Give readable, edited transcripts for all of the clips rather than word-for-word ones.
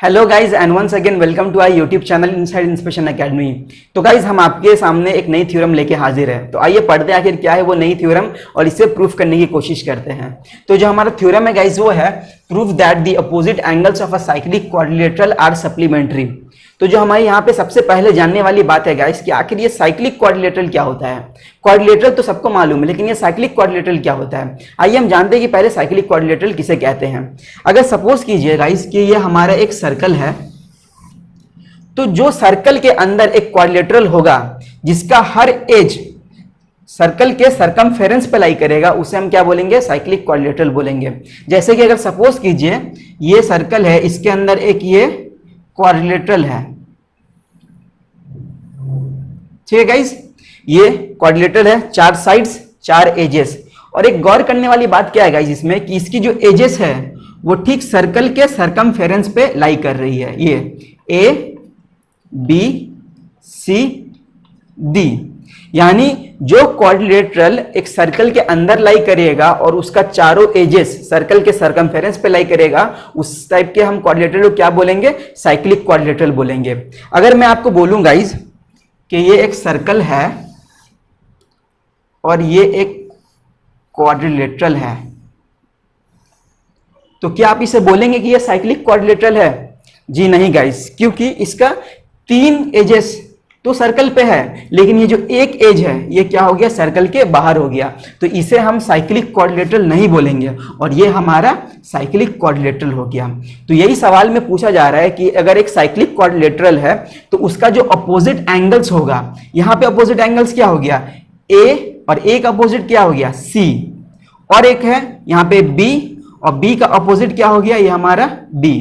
Hello guys and once again welcome to our YouTube channel Inside Inspiration Academy. तो guys हम आपके सामने एक नई थ्योरम लेके हाजिर है। तो आइए पढ़ते हैं आखिर क्या है वो नई थ्योरम और इसे प्रूफ करने की कोशिश करते हैं। तो जो हमारा थ्योरम है गाइज वो है proof that the opposite angles of a cyclic quadrilateral are supplementary. तो जो हमारे यहाँ पे सबसे पहले जानने वाली बात है गाइस कि आखिर ये साइक्लिक क्वाड्रिलेटरल क्या होता है। क्वाड्रिलेटरल तो सबको मालूम है, लेकिन ये साइक्लिक क्वाड्रिलेटरल क्या होता है। आइए हम जानते हैं कि पहले साइक्लिक क्वाड्रिलेटरल किसे कहते हैं। अगर सपोज कीजिए गाइस कि ये हमारा एक सर्कल है, तो जो सर्कल के अंदर एक क्वाड्रिलेटरल होगा जिसका हर एज सर्कल के सरकमफेरेंस पे लाई करेगा, उसे हम क्या बोलेंगे, साइक्लिक क्वाड्रिलेटरल बोलेंगे। जैसे कि अगर सपोज कीजिए ये सर्कल है, इसके अंदर एक ये क्वाड्रिलेटरल है, ठीक है गाइस, ये क्वाड्रिलेटरल है, चार साइड्स चार एजेस। और एक गौर करने वाली बात क्या है गाइस इसमें कि इसकी जो एजेस है वो ठीक सर्कल के सरकमफेरेंस पे लाई कर रही है। ये ए बी सी डी, यानी जो क्वाड्रिलेटरल एक सर्कल के अंदर लाई करेगा और उसका चारों एजेस सर्कल के सरकमफेरेंस पे लाई करेगा, उस टाइप के हम क्वाड्रिलेटरल को क्या बोलेंगे, साइक्लिक क्वाड्रिलेटरल बोलेंगे। अगर मैं आपको बोलूं गाइज कि ये एक सर्कल है और ये एक क्वाड्रिलेटरल है, तो क्या आप इसे बोलेंगे कि ये साइक्लिक क्वाड्रिलेटरल है? जी नहीं गाइस, क्योंकि इसका तीन एजेस तो सर्कल पे है, लेकिन ये जो एक एज है ये क्या हो गया, सर्कल के बाहर हो गया, तो इसे हम साइक्लिक क्वाड्रिलेटरल नहीं बोलेंगे और ये हमारा साइक्लिक क्वाड्रिलेटरल हो गया। तो यही सवाल में पूछा जा रहा है कि अगर एक साइक्लिक क्वाड्रिलेटरल है तो उसका जो अपोजिट एंगल्स होगा, यहां पे अपोजिट एंगल्स क्या हो गया, ए, और एक अपोजिट क्या हो गया, सी, और एक है यहां पे बी, और बी का अपोजिट क्या हो गया, ये हमारा डी।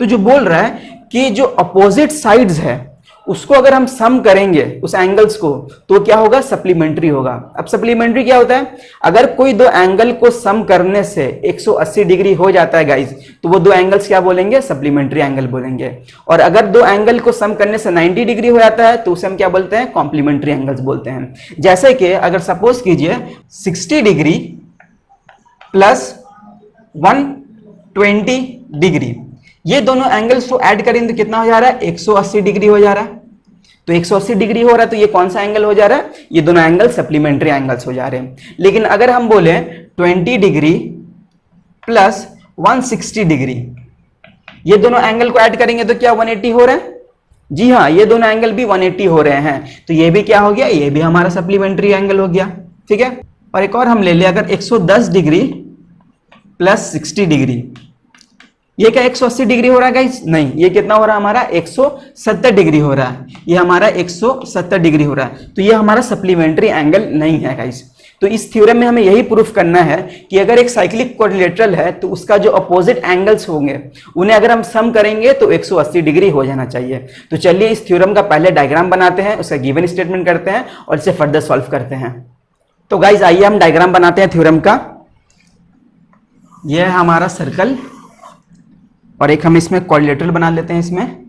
तो जो बोल रहा है कि जो अपोजिट साइड्स है उसको अगर हम सम करेंगे उस एंगल्स को, तो क्या होगा, सप्लीमेंट्री होगा। अब सप्लीमेंट्री क्या होता है, अगर कोई दो एंगल को सम करने से 180 डिग्री हो जाता है गाइस, तो वो दो एंगल्स क्या बोलेंगे, सप्लीमेंट्री एंगल बोलेंगे। और अगर दो एंगल को सम करने से 90 डिग्री हो जाता है तो उसे हम क्या बोलते हैं, कॉम्प्लीमेंट्री एंगल्स बोलते हैं। जैसे कि अगर सपोज कीजिए 60 डिग्री प्लस 120 डिग्री, ये दोनों एंगल्स को ऐड करेंगे तो कितना हो जा रहा है, 180 डिग्री हो जा रहा है। तो 180 डिग्री हो रहा है, तो ये कौन सा एंगल हो जा रहा है, ये दोनों एंगल सप्लीमेंट्री एंगल्स हो जा रहे हैं। लेकिन अगर हम बोले 20 डिग्री प्लस 160 डिग्री, ये दोनों एंगल को ऐड करेंगे तो क्या 180 हो रहा है? जी हाँ, ये दोनों एंगल भी 180 हो रहे हैं, तो ये भी क्या हो गया, ये भी हमारा सप्लीमेंट्री एंगल हो गया। ठीक है, और एक और हम ले लिया, अगर 110 डिग्री प्लस 60 डिग्री, ये क्या 180 डिग्री हो रहा है गाइस? नहीं, ये कितना हो रहा है हमारा, 170 डिग्री हो रहा है, ये हमारा 170 डिग्री हो रहा है, तो ये हमारा सप्लीमेंट्री एंगल नहीं है गाइस। तो इस थ्योरम में हमें यही प्रूफ करना है कि अगर एक साइक्लिक क्वाड्रिलेटरल है तो उसका जो अपोजिट एंगल्स होंगे उन्हें अगर हम सम करेंगे तो 180 डिग्री हो जाना चाहिए। तो चलिए इस थ्योरम का पहले डायग्राम बनाते हैं, उसका गिवन स्टेटमेंट करते हैं और इसे फर्दर सॉल्व करते हैं। तो गाइस आइए हम डायग्राम बनाते हैं थ्योरम का। यह है हमारा सर्कल और एक हम इसमें क्वाड्रिलेटरल बना लेते हैं। इसमें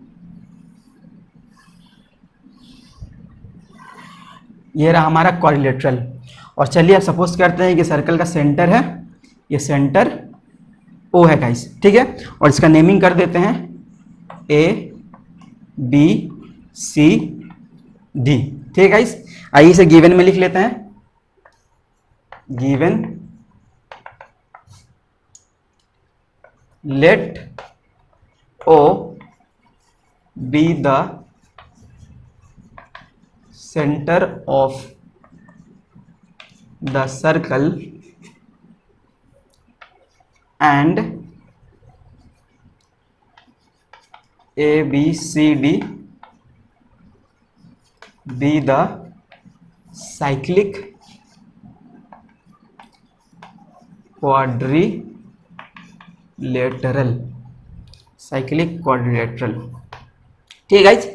ये रहा हमारा क्वाड्रिलेटरल, और चलिए अब सपोज करते हैं कि सर्कल का सेंटर है, ये सेंटर ओ है गाइस, ठीक है, और इसका नेमिंग कर देते हैं ए बी सी डी। ठीक है गाइस, आइए इसे गिवन में लिख लेते हैं। Given let O be the center of the circle and A B C D be the cyclic quadrilateral, cyclic quadrilateral. ठीक है गाइस,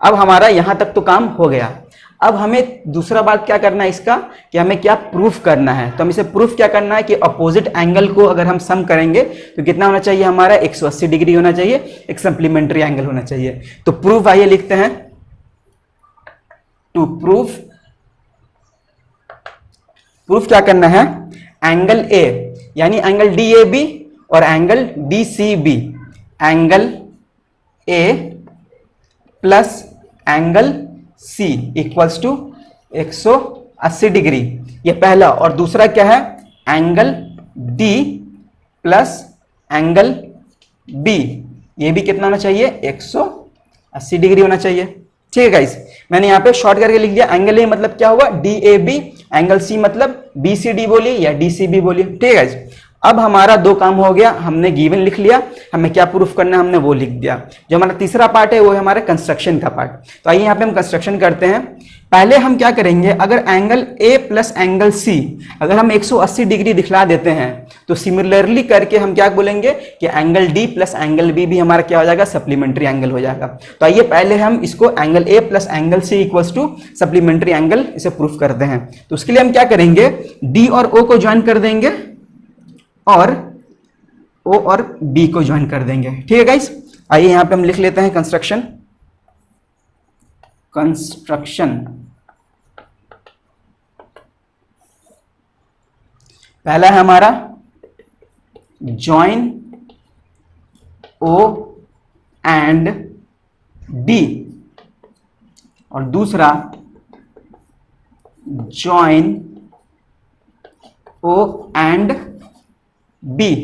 अब हमारा यहां तक तो काम हो गया। अब हमें दूसरा बात क्या करना है इसका, कि हमें क्या प्रूफ करना है। तो हम इसे प्रूफ क्या करना है कि अपोजिट एंगल को अगर हम सम करेंगे तो कितना होना चाहिए हमारा, 180 डिग्री होना चाहिए, एक सप्लीमेंट्री एंगल होना चाहिए। तो प्रूफ आइए लिखते हैं, टू प्रूफ, प्रूफ क्या करना है, एंगल ए यानी एंगल डी ए बी और angle D C B, angle A plus angle C equals to 180 degree, ये पहला। और दूसरा क्या है, angle D plus angle B, ये भी कितना होना चाहिए, 180 डिग्री होना चाहिए। ठीक है गाइस, मैंने यहाँ पे शॉर्ट करके लिख दिया। एंगल ए मतलब क्या हुआ, D A B, angle C मतलब बी सी डी बोलिए या डी सी बी बोलिए। ठीक है गाइस, अब हमारा दो काम हो गया, हमने गिवन लिख लिया, हमें क्या प्रूफ करना है हमने वो लिख दिया। जो हमारा तीसरा पार्ट है वो है हमारे कंस्ट्रक्शन का पार्ट। तो आइए यहाँ पे हम कंस्ट्रक्शन करते हैं। पहले हम क्या करेंगे, अगर angle A plus angle C अगर हम 180 डिग्री दिखला देते हैं तो सिमिलरली करके हम क्या बोलेंगे कि angle D plus angle B भी हमारा क्या हो जाएगा, सप्लीमेंट्री एंगल हो जाएगा। तो आइए पहले हम इसको angle A plus angle C equals to supplementary angle इसे प्रूफ करते हैं। तो उसके लिए हम क्या करेंगे, डी और ओ को ज्वाइन कर देंगे और ओ और बी को ज्वाइन कर देंगे। ठीक है गाइस, आइए यहां पे हम लिख लेते हैं कंस्ट्रक्शन। पहला है हमारा ज्वाइन ओ एंड डी और दूसरा ज्वाइन ओ एंड बी।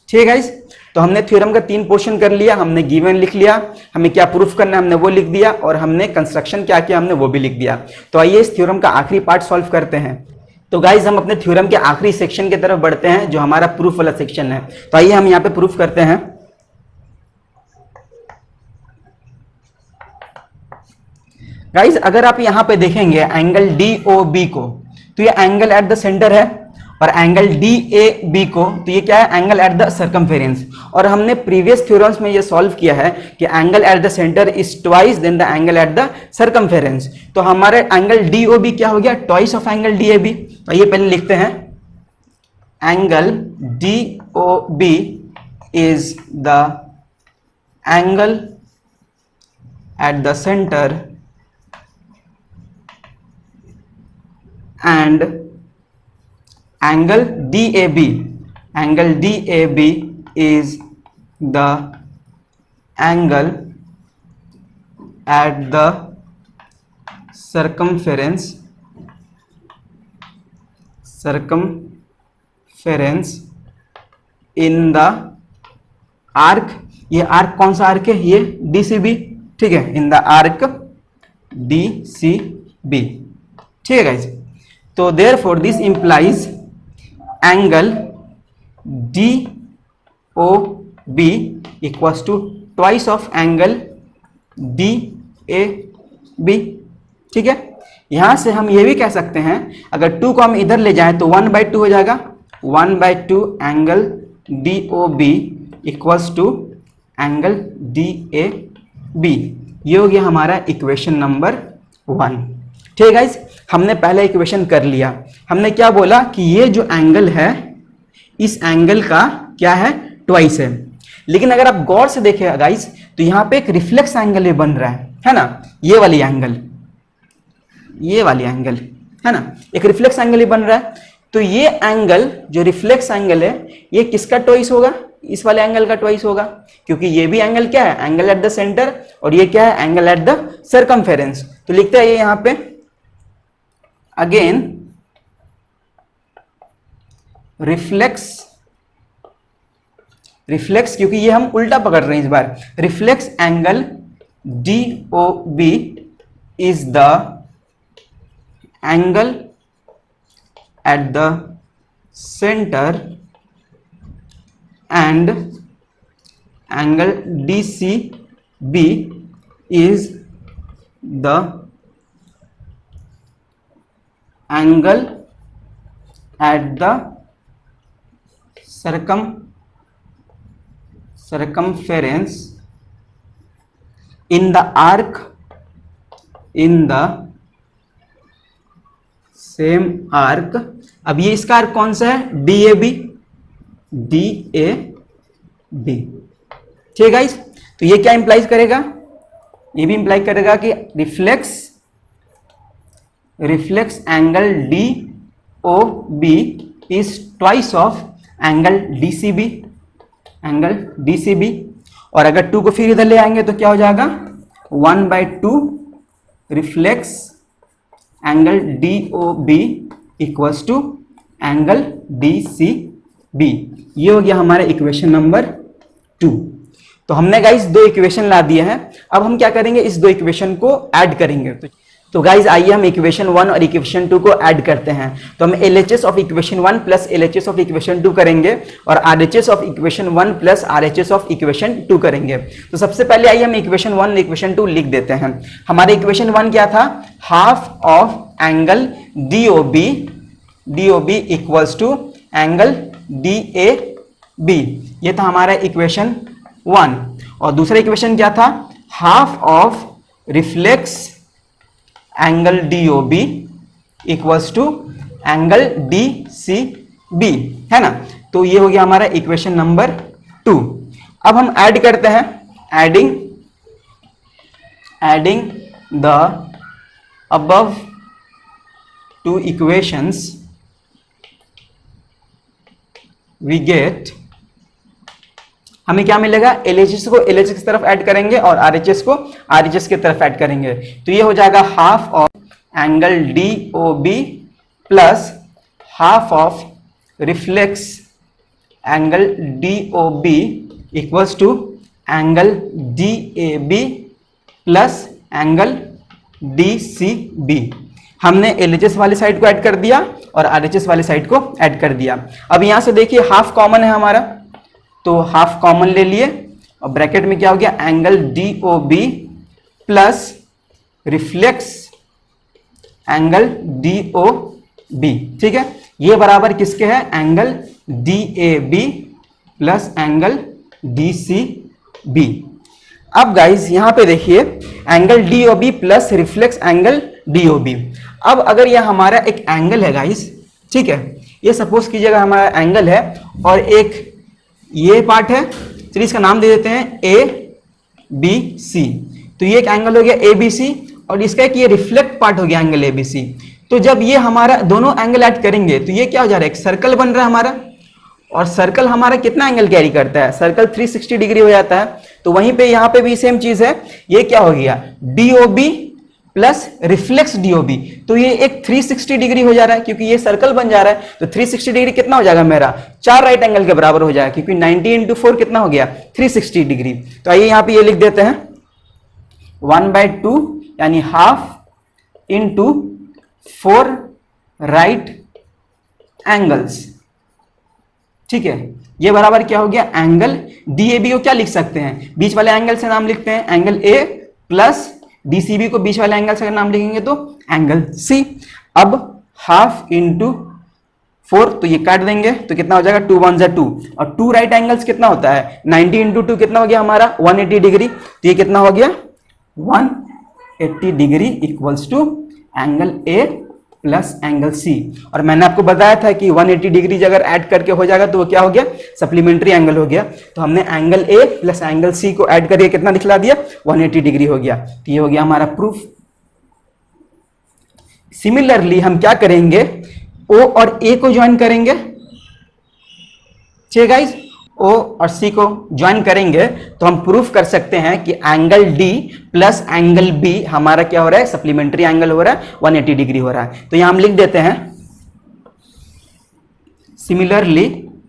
ठीक है गाइस, तो हमने थ्योरम का 3 पोर्शन कर लिया, हमने गिवन लिख लिया, हमें क्या प्रूफ करना है हमने वो लिख दिया, और हमने कंस्ट्रक्शन क्या किया हमने वो भी लिख दिया। तो आइए इस थ्योरम का आखिरी पार्ट सॉल्व करते हैं। तो गाइस हम अपने थ्योरम के आखिरी सेक्शन की तरफ बढ़ते हैं जो हमारा प्रूफ वाला सेक्शन है। तो आइए हम यहां पे प्रूफ करते हैं। गाइस अगर आप यहां पे देखेंगे एंगल डी ओ बी को, तो ये एंगल एट द सेंटर है, और एंगल डी ए बी को तो ये क्या है, एंगल एट द सर्कमफेरेंस। और हमने प्रीवियस थ्योरम्स में ये सॉल्व किया है कि angle at the centre is twice than the angle at the circumference. तो हमारे एंगल डी ओ बी क्या हो गया, twice of angle D A B. तो ये पहले लिखते हैं, angle D O B is the angle at the centre and angle DAB is the angle at the circumference in the arc। ये arc कौन सा आर्क है, ये DCB। ठीक है, इन द आर्क DCB। ठीक है गाइस, तो therefore this implies angle DOB equals to twice of angle DAB। ठीक है, यहां से हम ये भी कह सकते हैं, अगर 2 को हम इधर ले जाएं तो 1/2 हो जाएगा, 1/2 angle DOB equals to angle DAB। ये हो गया हमारा इक्वेशन नंबर 1। ठीक है गाइस, हमने पहला इक्वेशन कर लिया। हमने क्या बोला कि ये जो एंगल है इस एंगल का क्या है, ट्वाइस है। लेकिन अगर आप गौर से देखें गाइस तो यहां पे एक रिफ्लेक्स एंगल बन रहा है ना, ये वाली एंगल है ना, एक रिफ्लेक्स एंगल ही बन रहा है। तो ये एंगल जो रिफ्लेक्स एंगल है ये किसका ट्वाइस होगा, इस वाले एंगल का ट्वाइस होगा, क्योंकि ये भी एंगल क्या है, एंगल एट द सेंटर, और ये क्या है, एंगल एट द सर्कमफेरेंस। तो लिखते हैं ये यहां पे अगेन रिफ्लेक्स, क्योंकि ये हम उल्टा पकड़ रहे हैं इस बार, reflex angle DOB is the angle at the centre and angle DCB is the angle at the circumference in the arc in the same arc। अब ये इसका आर्क कौन सा है, DAB। ठीक है गाइस, तो ये क्या इंप्लाइज करेगा, ये भी इंप्लाई करेगा कि reflex angle DOB is twice of angle DCB। और अगर 2 को फिर इधर ले आएंगे तो क्या हो जाएगा 1/2 reflex angle DOB equals to angle DCB। ये हो गया हमारा इक्वेशन नंबर 2। तो हमने गाइस दो इक्वेशन ला दिए हैं। अब हम क्या करेंगे, इस दो इक्वेशन को ऐड करेंगे। तो गाइस आइए हम इक्वेशन 1 और इक्वेशन 2 को ऐड करते हैं। तो हम LHS of equation 1 plus LHS of equation 2 करेंगे और RHS of equation 1 plus RHS of equation 2 करेंगे। तो सबसे पहले आइए हम इक्वेशन 1 और इक्वेशन 2 लिख देते हैं। हमारे इक्वेशन 1 क्या था, half of angle DOB equals to angle DAB। ये था हमारा इक्वेशन 1। और दूसरा इक्वेशन क्या था, half of reflex angle DOB equals to angle DCB, है ना। तो ये हो गया हमारा इक्वेशन नंबर 2। अब हम ऐड करते हैं, adding the above two equations we get, हमें क्या मिलेगा, LHS को LHS की तरफ ऐड करेंगे और RHS को RHS की तरफ ऐड करेंगे। तो ये हो जाएगा half of angle DOB plus half of reflex angle DOB equals to angle DAB plus angle DCB। हमने LHS वाली साइड को ऐड कर दिया और RHS वाली साइड को ऐड कर दिया। अब यहां से देखिए हाफ कॉमन है हमारा, तो हाफ कॉमन ले लिए और ब्रैकेट में क्या हो गया, angle DOB plus reflex angle DOB, ठीक है। ये बराबर किसके है, angle DAB plus angle DCB। अब गाइस यहां पे देखिए angle DOB plus reflex angle DOB। अब अगर यह हमारा एक एंगल है गाइस, ठीक है, ये सपोज कीजिएगा हमारा एंगल है और एक ये पार्ट है, चलिए इसका नाम दे देते हैं ABC। तो ये एक एंगल हो गया ABC और इसका एक ये रिफ्लेक्ट पार्ट हो गया एंगल ABC। तो जब ये हमारा दोनों एंगल ऐड करेंगे तो ये क्या हो जा रहा है, एक सर्कल बन रहा है हमारा, और सर्कल हमारा कितना एंगल कैरी करता है, सर्कल 360 डिग्री हो जाता है। तो वहीं पे यहाँ पे भी सेम चीज है, ये क्या हो गया DOB प्लस रिफ्लेक्स DOB। तो ये एक 360 डिग्री हो जा रहा है क्योंकि ये सर्कल बन जा रहा है। तो 360 डिग्री कितना हो जाएगा मेरा, 4 राइट एंगल के बराबर हो जाएगा क्योंकि 90 × 4 कितना हो गया, 360 डिग्री। तो आइए यहां पे ये लिख देते हैं 1/2 यानी हाफ इंटू 4 राइट एंगल्स, ठीक है। ये बराबर क्या हो गया, एंगल DAB को क्या लिख सकते हैं, बीच वाले एंगल से नाम लिखते हैं एंगल A प्लस DCB को बीच वाले एंगल से नाम लिखेंगे तो एंगल C। अब हाफ इंटू 4 तो ये काट देंगे तो कितना हो जाएगा, 2 1 जा 2 और 2 राइट एंगल्स कितना होता है, 90 × 2 कितना हो गया हमारा 180 डिग्री। तो ये कितना हो गया 180 degree equals to angle A plus angle C। और मैंने आपको बताया था कि 180 डिग्री अगर ऐड करके हो जाएगा तो वो क्या हो गया, सप्लीमेंट्री एंगल हो गया। तो हमने angle A plus angle C को ऐड करके कितना दिखला दिया, 180 डिग्री हो गया। तो ये हो गया हमारा प्रूफ। सिमिलरली हम क्या करेंगे, O और A को ज्वाइन करेंगे, ठीक है गाइस, O और C को ज्वाइन करेंगे तो हम प्रूफ कर सकते हैं कि angle D plus angle B हमारा क्या हो रहा है, सप्लीमेंट्री एंगल हो रहा है, 180 डिग्री हो रहा है। तो यहां हम लिख देते हैं similarly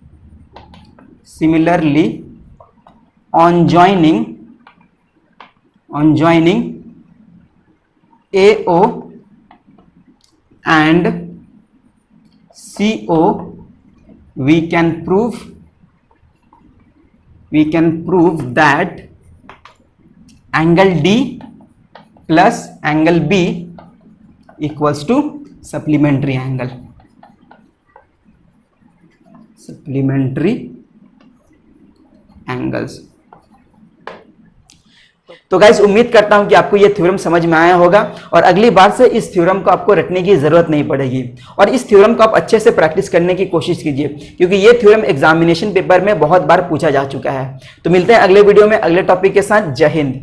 on joining AO and CO we can prove that angle D plus angle B equals to supplementary angles। तो गाइस उम्मीद करता हूं कि आपको यह थ्योरम समझ में आया होगा और अगली बार से इस थ्योरम को आपको रटने की जरूरत नहीं पड़ेगी और इस थ्योरम को आप अच्छे से प्रैक्टिस करने की कोशिश कीजिए क्योंकि यह थ्योरम एग्जामिनेशन पेपर में बहुत बार पूछा जा चुका है। तो मिलते हैं अगले वीडियो में अगले टॉपिक के साथ। जय हिंद।